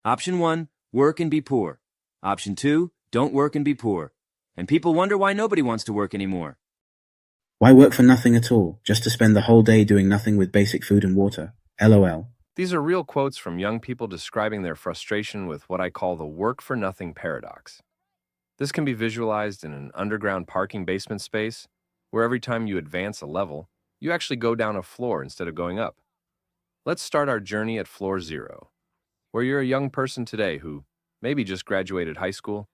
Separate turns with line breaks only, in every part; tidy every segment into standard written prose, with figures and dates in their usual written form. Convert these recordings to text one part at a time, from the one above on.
Option 1, work and be poor. Option 2, don't work and be poor. And people wonder why nobody wants to work anymore.
Why work for nothing at all, just to spend the whole day doing nothing with basic food and water? LOL.
These are real quotes from young people describing their frustration with what I call the work-for-nothing paradox. This can be visualized in an underground parking basement space, where every time you advance a level, you actually go down a floor instead of going up. Let's start our journey at floor 0, where you're a young person today who maybe just graduated high school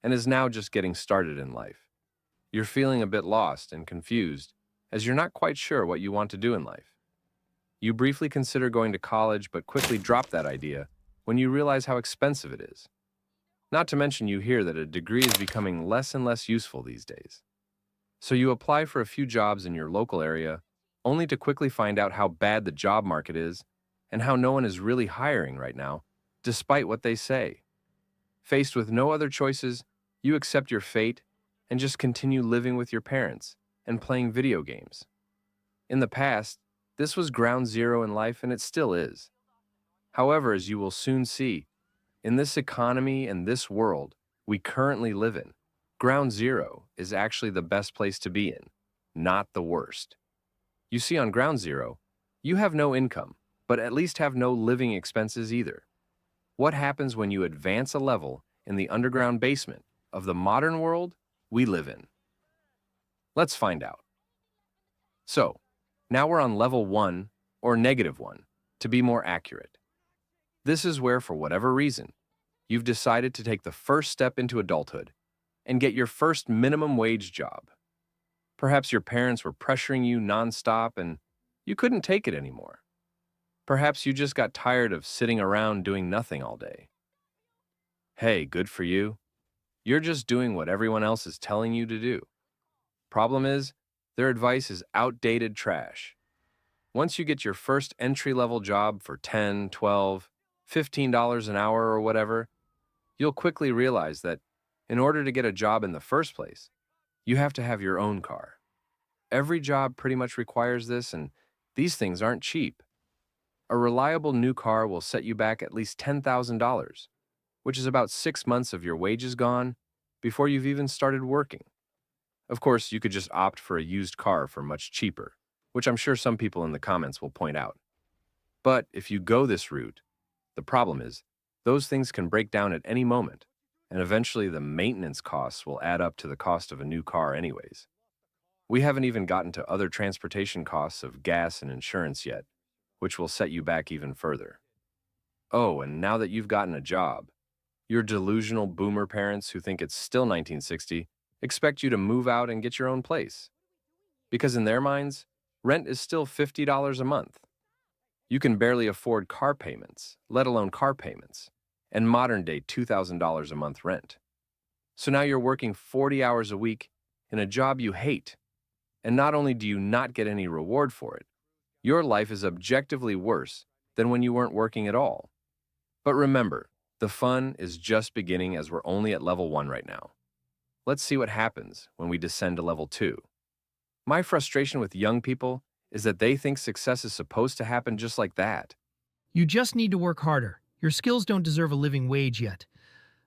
and is now just getting started in life. You're feeling a bit lost and confused as you're not quite sure what you want to do in life. You briefly consider going to college but quickly drop that idea when you realize how expensive it is. Not to mention you hear that a degree is becoming less and less useful these days. So you apply for a few jobs in your local area, only to quickly find out how bad the job market is and how no one is really hiring right now, despite what they say. Faced with no other choices, you accept your fate and just continue living with your parents and playing video games. In the past, this was ground zero in life, and it still is. However, as you will soon see, in this economy and this world we currently live in, ground zero is actually the best place to be in, not the worst. You see, on ground zero, you have no income, but at least have no living expenses either. What happens when you advance a level in the underground basement of the modern world we live in? Let's find out. So, now we're on level 1, or -1, to be more accurate. This is where, for whatever reason, you've decided to take the first step into adulthood and get your first minimum wage job. Perhaps your parents were pressuring you nonstop and you couldn't take it anymore. Perhaps you just got tired of sitting around doing nothing all day. Hey, good for you. You're just doing what everyone else is telling you to do. Problem is, their advice is outdated trash. Once you get your first entry-level job for $10, $12, $15 an hour or whatever, you'll quickly realize that in order to get a job in the first place, you have to have your own car. Every job pretty much requires this, and these things aren't cheap. A reliable new car will set you back at least $10,000, which is about 6 months of your wages gone before you've even started working. Of course, you could just opt for a used car for much cheaper, which I'm sure some people in the comments will point out. But if you go this route, the problem is, those things can break down at any moment, and eventually the maintenance costs will add up to the cost of a new car anyways. We haven't even gotten to other transportation costs of gas and insurance yet, which will set you back even further. Oh, and now that you've gotten a job, your delusional boomer parents who think it's still 1960 expect you to move out and get your own place. Because in their minds, rent is still $50 a month. You can barely afford car payments, let alone car payments, and modern-day $2,000 a month rent. So now you're working 40 hours a week in a job you hate, and not only do you not get any reward for it, your life is objectively worse than when you weren't working at all. But remember, the fun is just beginning as we're only at level 1 right now. Let's see what happens when we descend to level 2. My frustration with young people is that they think success is supposed to happen just like that.
You just need to work harder. Your skills don't deserve a living wage yet.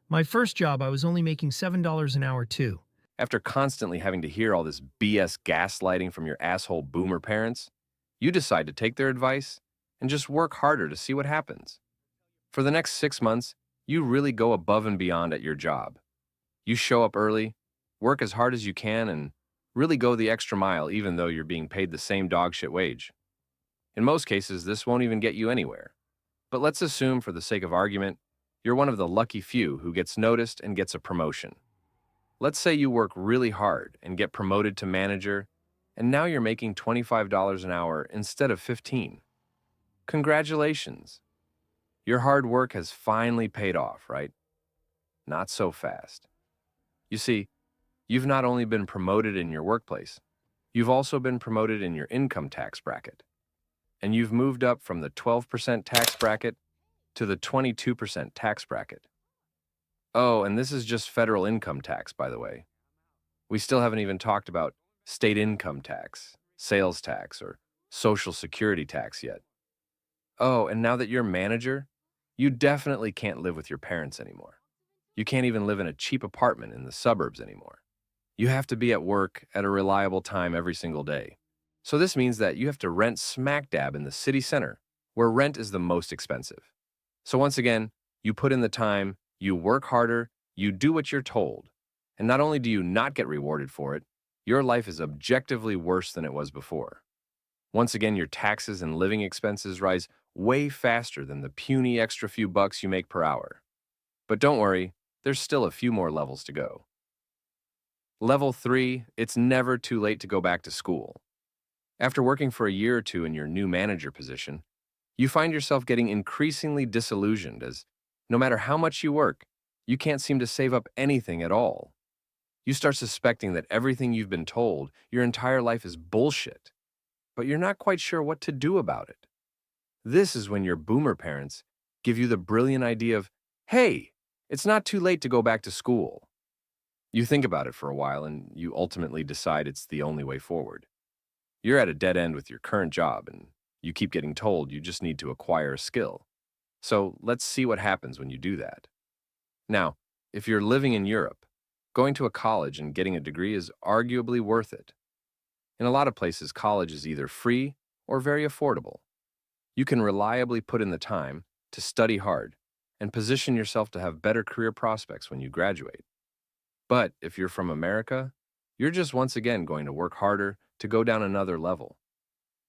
My first job, I was only making $7 an hour too.
After constantly having to hear all this BS gaslighting from your asshole boomer parents, you decide to take their advice and just work harder to see what happens. For the next 6 months, you really go above and beyond at your job. You show up early, work as hard as you can, and really go the extra mile even though you're being paid the same dogshit wage. In most cases, this won't even get you anywhere. But let's assume, for the sake of argument, you're one of the lucky few who gets noticed and gets a promotion. Let's say you work really hard and get promoted to manager, and now you're making $25 an hour instead of $15. Congratulations. Your hard work has finally paid off, right? Not so fast. You see, you've not only been promoted in your workplace, you've also been promoted in your income tax bracket. And you've moved up from the 12% tax bracket to the 22% tax bracket. Oh, and this is just federal income tax, by the way. We still haven't even talked about state income tax, sales tax, or social security tax yet. Oh, and now that you're manager, You definitely can't live with your parents anymore. You can't even live in a cheap apartment in the suburbs anymore. You have to be at work at a reliable time every single day. So this means that you have to rent smack dab in the city center, where rent is the most expensive. So once again, you put in the time, you work harder, you do what you're told. And not only do you not get rewarded for it, your life is objectively worse than it was before. Once again, your taxes and living expenses rise way faster than the puny extra few bucks you make per hour. But don't worry, there's still a few more levels to go. Level 3, it's never too late to go back to school. After working for a year or two in your new manager position, you find yourself getting increasingly disillusioned as no matter how much you work, you can't seem to save up anything at all. You start suspecting that everything you've been told your entire life is bullshit, but you're not quite sure what to do about it. This is when your boomer parents give you the brilliant idea of, hey, it's not too late to go back to school. You think about it for a while and you ultimately decide it's the only way forward. You're at a dead end with your current job and you keep getting told you just need to acquire a skill. So let's see what happens when you do that. Now, if you're living in Europe, going to a college and getting a degree is arguably worth it. In a lot of places, college is either free or very affordable. You can reliably put in the time to study hard and position yourself to have better career prospects when you graduate. But if you're from America, you're just once again going to work harder to go down another level.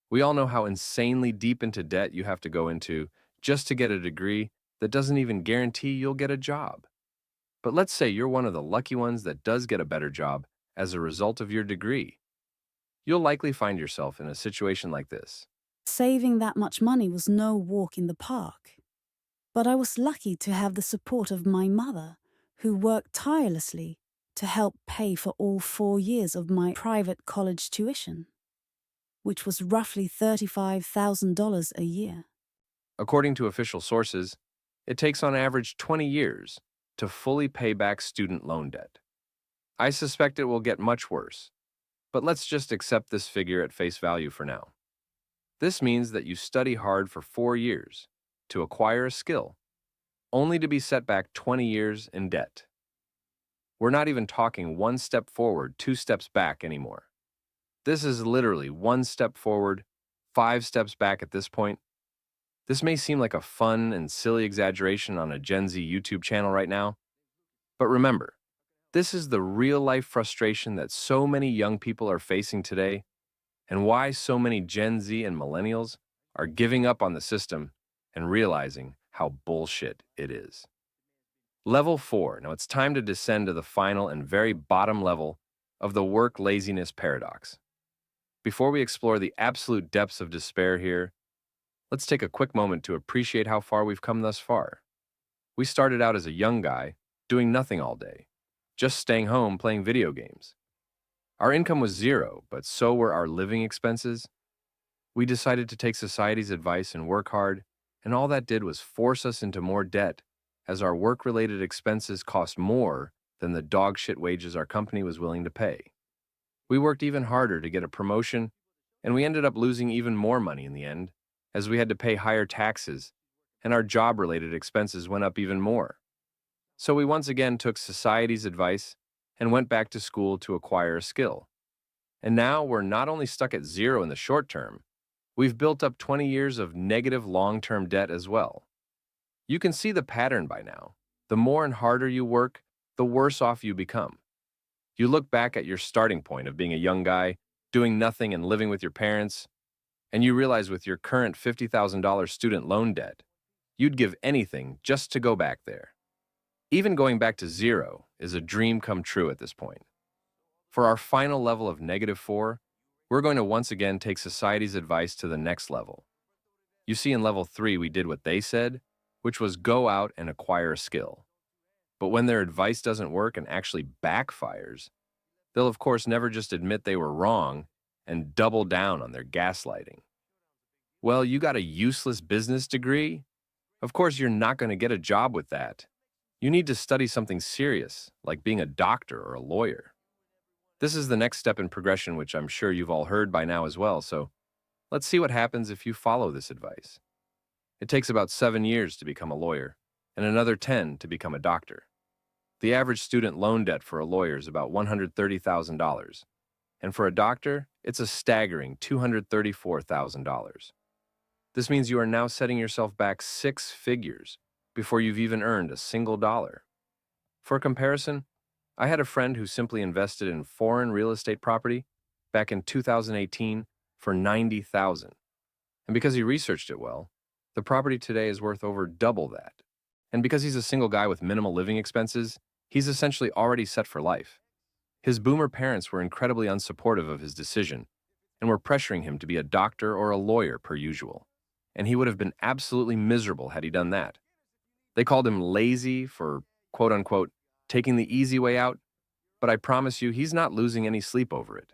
We all know how insanely deep into debt you have to go into just to get a degree that doesn't even guarantee you'll get a job. But let's say you're one of the lucky ones that does get a better job as a result of your degree. You'll likely find yourself in a situation like this.
Saving that much money was no walk in the park. But I was lucky to have the support of my mother, who worked tirelessly to help pay for all 4 years of my private college tuition, which was roughly $35,000 a year.
According to official sources, it takes on average 20 years to fully pay back student loan debt. I suspect it will get much worse, but let's just accept this figure at face value for now. This means that you study hard for 4 years to acquire a skill, only to be set back 20 years in debt. We're not even talking 1 step forward, 2 steps back anymore. This is literally 1 step forward, 5 steps back at this point. This may seem like a fun and silly exaggeration on a Gen Z YouTube channel right now, but remember, this is the real-life frustration that so many young people are facing today, and why so many Gen Z and millennials are giving up on the system and realizing how bullshit it is. Level 4. Now it's time to descend to the final and very bottom level of the work laziness paradox. Before we explore the absolute depths of despair here, let's take a quick moment to appreciate how far we've come thus far. We started out as a young guy doing nothing all day, just staying home playing video games. Our income was zero, but so were our living expenses. We decided to take society's advice and work hard, and all that did was force us into more debt as our work-related expenses cost more than the dog-shit wages our company was willing to pay. We worked even harder to get a promotion, and we ended up losing even more money in the end, as we had to pay higher taxes, and our job-related expenses went up even more. So we once again took society's advice and went back to school to acquire a skill. And now we're not only stuck at zero in the short term, we've built up 20 years of negative long-term debt as well. You can see the pattern by now. The more and harder you work, the worse off you become. You look back at your starting point of being a young guy, doing nothing and living with your parents, and you realize with your current $50,000 student loan debt, you'd give anything just to go back there. Even going back to zero is a dream come true at this point. For our final level of -4, we're going to once again take society's advice to the next level. You see, in level 3, we did what they said, which was go out and acquire a skill. But when their advice doesn't work and actually backfires, they'll of course never just admit they were wrong and double down on their gaslighting. Well, you got a useless business degree? Of course you're not going to get a job with that. You need to study something serious, like being a doctor or a lawyer. This is the next step in progression, which I'm sure you've all heard by now as well, so let's see what happens if you follow this advice. It takes about 7 years to become a lawyer, and another 10 to become a doctor. The average student loan debt for a lawyer is about $130,000, and for a doctor, it's a staggering $234,000. This means you are now setting yourself back 6 figures before you've even earned a single dollar. For comparison, I had a friend who simply invested in foreign real estate property back in 2018 for $90,000. And because he researched it well, the property today is worth over double that. And because he's a single guy with minimal living expenses, he's essentially already set for life. His boomer parents were incredibly unsupportive of his decision and were pressuring him to be a doctor or a lawyer per usual. And he would have been absolutely miserable had he done that. They called him lazy for, quote unquote, taking the easy way out, but I promise you he's not losing any sleep over it.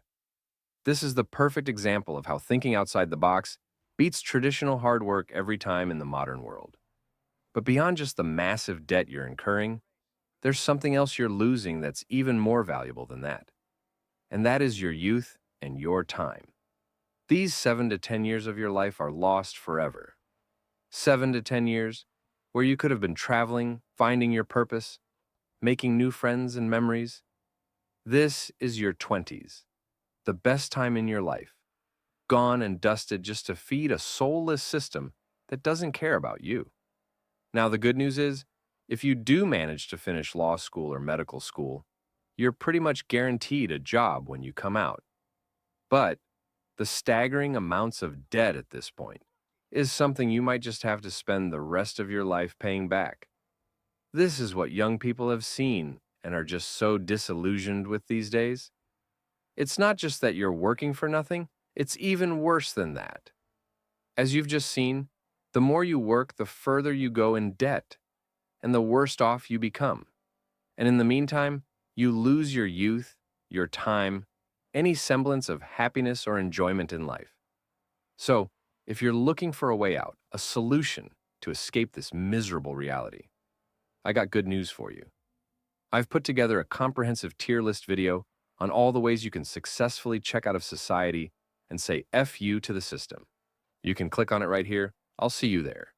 This is the perfect example of how thinking outside the box beats traditional hard work every time in the modern world. But beyond just the massive debt you're incurring, there's something else you're losing that's even more valuable than that. And that is your youth and your time. These 7 to 10 years of your life are lost forever. 7 to 10 years where you could have been traveling, finding your purpose, making new friends and memories. This is your 20s, the best time in your life, gone and dusted just to feed a soulless system that doesn't care about you. Now, the good news is, if you do manage to finish law school or medical school, you're pretty much guaranteed a job when you come out. But the staggering amounts of debt at this point is something you might just have to spend the rest of your life paying back. This is what young people have seen and are just so disillusioned with these days. It's not just that you're working for nothing, it's even worse than that. As you've just seen, the more you work, the further you go in debt, and the worse off you become. And in the meantime, you lose your youth, your time, any semblance of happiness or enjoyment in life. So, if you're looking for a way out, a solution to escape this miserable reality, I got good news for you. I've put together a comprehensive tier list video on all the ways you can successfully check out of society and say F you to the system. You can click on it right here. I'll see you there.